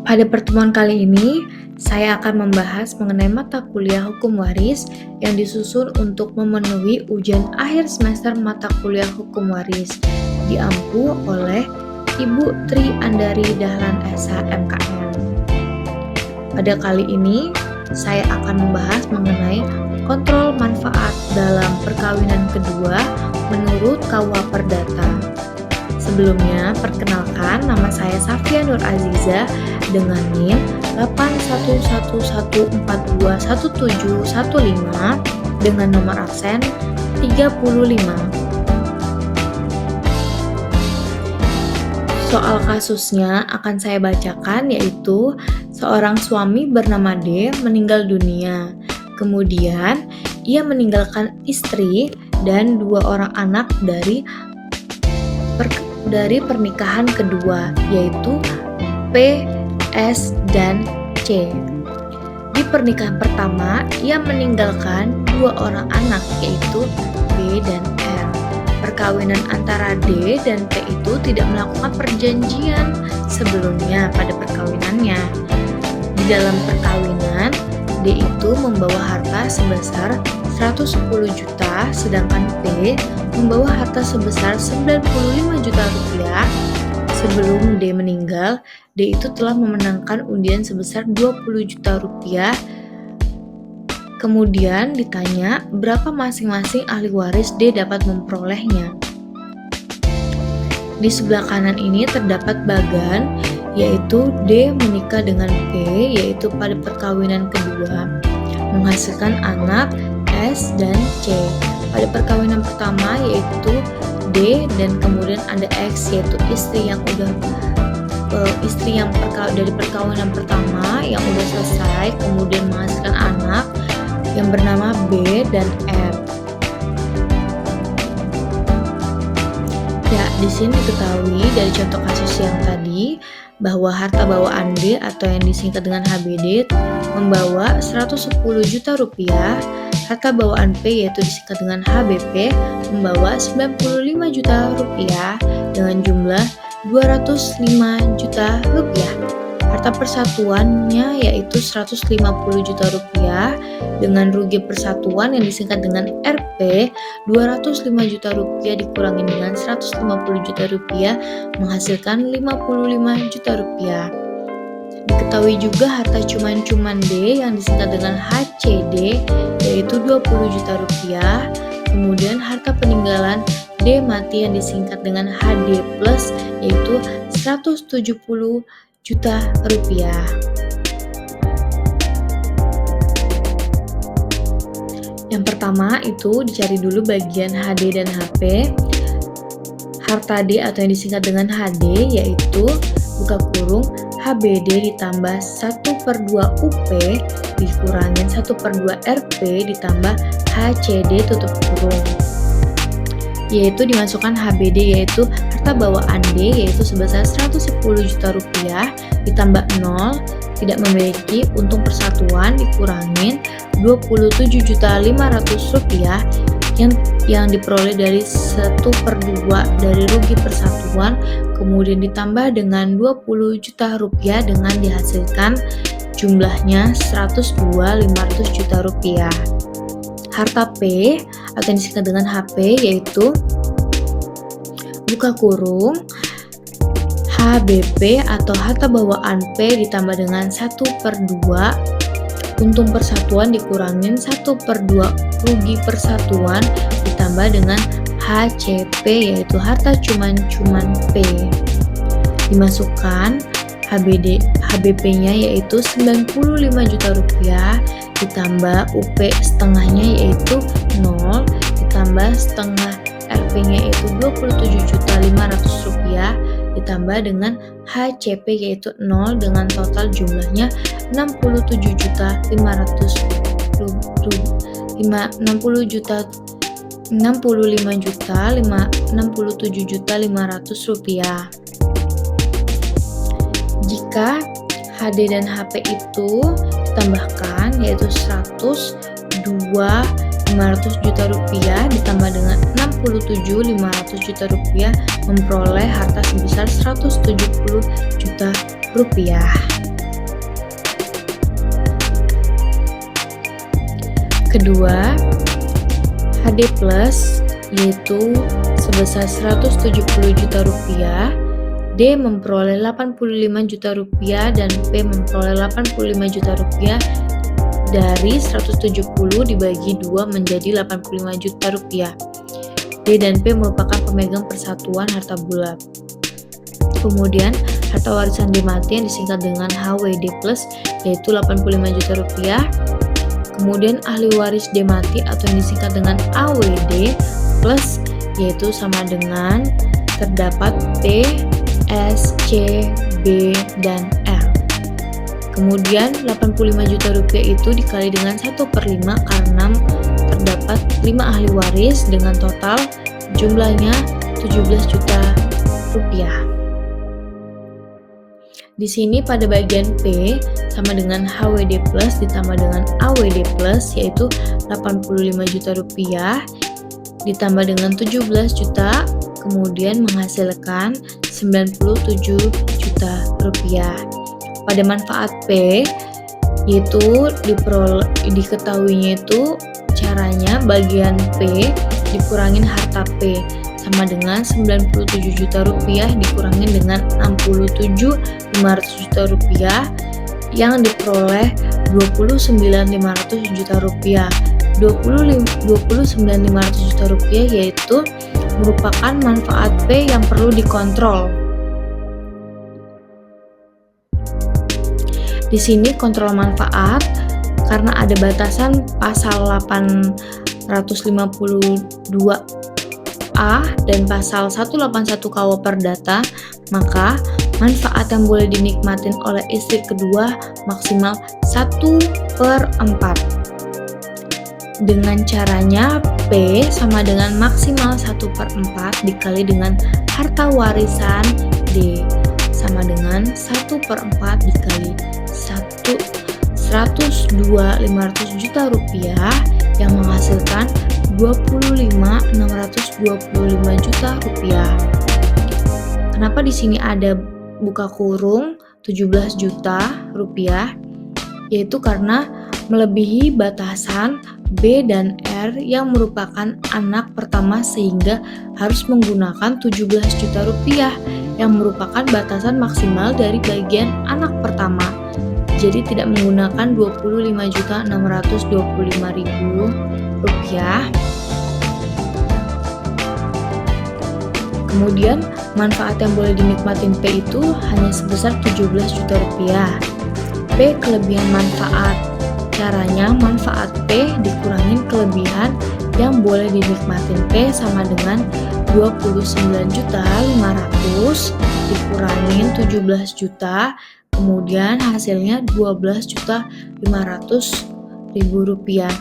Pada pertemuan kali ini, saya akan membahas mengenai mata kuliah hukum waris yang disusun untuk memenuhi ujian akhir semester mata kuliah hukum waris, diampu oleh Ibu Tri Andari Dahlan SH MKM. Pada kali ini, saya akan membahas mengenai kontrol manfaat dalam perkawinan kedua menurut KUH Perdata. Sebelumnya, perkenalkan, nama saya Safia Nur Aziza dengan NIM 81114211715 dengan nomor absen 35. Soal kasusnya akan saya bacakan, yaitu seorang suami bernama D meninggal dunia. Kemudian, ia meninggalkan istri dan 2 orang anak dari pernikahan kedua, yaitu P, S, dan C. Di pernikahan pertama, ia meninggalkan 2 orang anak, yaitu B dan R. Perkawinan antara D dan P itu tidak melakukan perjanjian sebelumnya pada perkawinannya. Di dalam perkawinan, D itu membawa harta sebesar 110 juta, sedangkan P membawa harta sebesar 95 juta rupiah. Sebelum D meninggal, D itu telah memenangkan undian sebesar 20 juta rupiah. Kemudian ditanya berapa masing-masing ahli waris D dapat memperolehnya. Di sebelah kanan ini terdapat bagan, yaitu D menikah dengan P, yaitu pada perkawinan kedua, menghasilkan anak S dan C. Pada perkawinan pertama yaitu D dan kemudian ada X, yaitu istri yang dari perkawinan pertama yang udah selesai, kemudian menghasilkan anak yang bernama B dan R. Ya, di sini diketahui dari contoh kasus yang tadi bahwa harta bawaan D atau yang disingkat dengan HBD membawa 110 juta rupiah, harta bawaan P yaitu disingkat dengan HBP membawa 95 juta rupiah dengan jumlah 205 juta rupiah. Harta persatuannya yaitu 150 juta rupiah dengan rugi persatuan yang disingkat dengan RP 205 juta rupiah dikurangi dengan 150 juta rupiah menghasilkan 55 juta rupiah. Diketahui juga harta cuman-cuman D yang disingkat dengan HCD yaitu 20 juta rupiah. Kemudian harta peninggalan D mati yang disingkat dengan HD plus yaitu 170 juta rupiah. Yang pertama itu dicari dulu bagian HD dan HP. Harta D atau yang disingkat dengan HD yaitu buka kurung HBD ditambah 1/2 UP dikurangin 1/2 RP ditambah HCD tutup kurung, yaitu dimasukkan HBD yaitu harta bawaan D yaitu sebesar 110 juta rupiah ditambah 0 tidak memiliki untung persatuan dikurangin 27.500 rupiah yang diperoleh dari 1/2 dari rugi persatuan, kemudian ditambah dengan 20 juta rupiah dengan dihasilkan jumlahnya 102.500 juta rupiah. Harta P atau yang disingkat dengan HP yaitu buka kurung HBP atau harta bawaan P ditambah dengan 1/2 untung persatuan dikurangin 1/2 rugi persatuan ditambah dengan HCP yaitu harta cuman-cuman P. Dimasukkan HBP-nya yaitu 95 juta rupiah ditambah UP setengahnya yaitu 0 ditambah setengah RP-nya yaitu 27.500 rupiah ditambah dengan HCP yaitu 0 dengan total jumlahnya 65.500 rupiah. Jika HD dan HP itu ditambahkan yaitu 102.500 juta rupiah ditambah dengan 67.500 juta rupiah memperoleh harta sebesar 170 juta rupiah. Kedua, HD Plus yaitu sebesar 170 juta rupiah, D memperoleh 85 juta rupiah, dan P memperoleh 85 juta rupiah. Dari 170 dibagi 2 menjadi 85 juta rupiah. D dan P merupakan pemegang persatuan harta bulat. Kemudian harta warisan D mati yang disingkat dengan HWD plus yaitu 85 juta rupiah. Kemudian ahli waris D mati atau yang disingkat dengan AWD plus yaitu sama dengan terdapat P, S, C, B, dan R. Kemudian 85 juta rupiah itu dikali dengan 1/5 karena terdapat 5 ahli waris dengan total jumlahnya 17 juta rupiah. Di sini pada bagian P sama dengan HWD plus ditambah dengan AWD plus yaitu 85 juta rupiah ditambah dengan 17 juta kemudian menghasilkan 97 juta rupiah. Pada manfaat P yaitu diketahuinya itu caranya bagian P dikurangin harta P sama dengan 97 juta rupiah dikurangin dengan 67.500 juta rupiah yang diperoleh 29.500 juta rupiah. 29.500 juta rupiah yaitu merupakan manfaat P yang perlu dikontrol. Di sini kontrol manfaat karena ada batasan pasal 852A dan pasal 181 KUH Perdata, maka manfaat yang boleh dinikmatin oleh istri kedua maksimal 1/4. Dengan caranya P sama dengan maksimal 1/4 dikali dengan harta warisan D sama dengan 1/4 dikali 102.500 juta rupiah yang menghasilkan 25.625 juta rupiah. Kenapa di sini ada buka kurung 17 juta rupiah? Yaitu karena melebihi batasan B dan R yang merupakan anak pertama sehingga harus menggunakan 17 juta rupiah yang merupakan batasan maksimal dari bagian anak pertama. Jadi tidak menggunakan 25.625.000 rupiah. Kemudian manfaat yang boleh dinikmatin P itu hanya sebesar 17 juta rupiah. P kelebihan manfaat. Caranya manfaat P dikurangin kelebihan yang boleh dinikmatin P sama dengan 29.500.000 dikurangin 17 juta kemudian hasilnya 12.500.000 rupiah.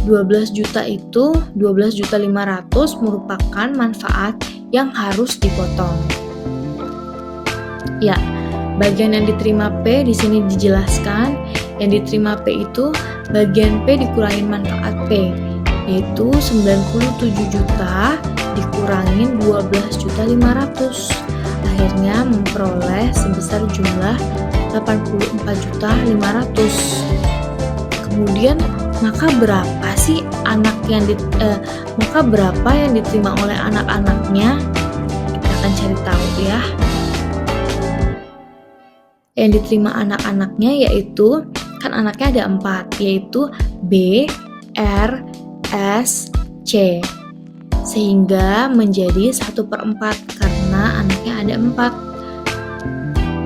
12 juta itu 12.500.000 merupakan manfaat yang harus dipotong. Ya, bagian yang diterima P di sini dijelaskan. Yang diterima P itu bagian P dikurangin manfaat P yaitu 97 juta dikurangin 12.500.000. Akhirnya memperoleh sebesar jumlah 84.500.000. Kemudian maka berapa sih berapa yang diterima oleh anak-anaknya? Kita akan cari tahu ya. Yang diterima anak-anaknya yaitu kan anaknya ada 4 yaitu B, R, S, C. Sehingga menjadi 1/4 karena anaknya ada 4.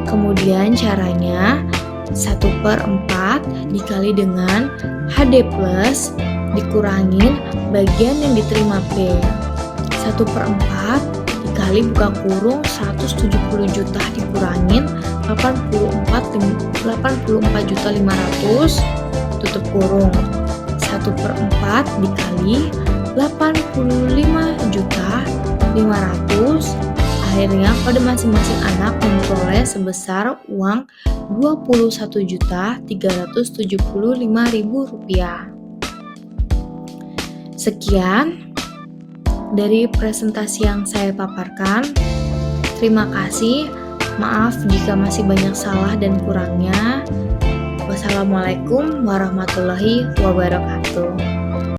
Kemudian caranya 1/4 dikali dengan HD plus dikurangin bagian yang diterima P. 1/4 dikali buka kurung 170 juta dikurangin 84.500.000 tutup kurung. 1/4 dikali 85.500.000. Akhirnya pada masing-masing anak memperoleh sebesar uang 21.375.000 rupiah. Sekian dari presentasi yang saya paparkan. Terima kasih. Maaf jika masih banyak salah dan kurangnya. Wassalamualaikum warahmatullahi wabarakatuh.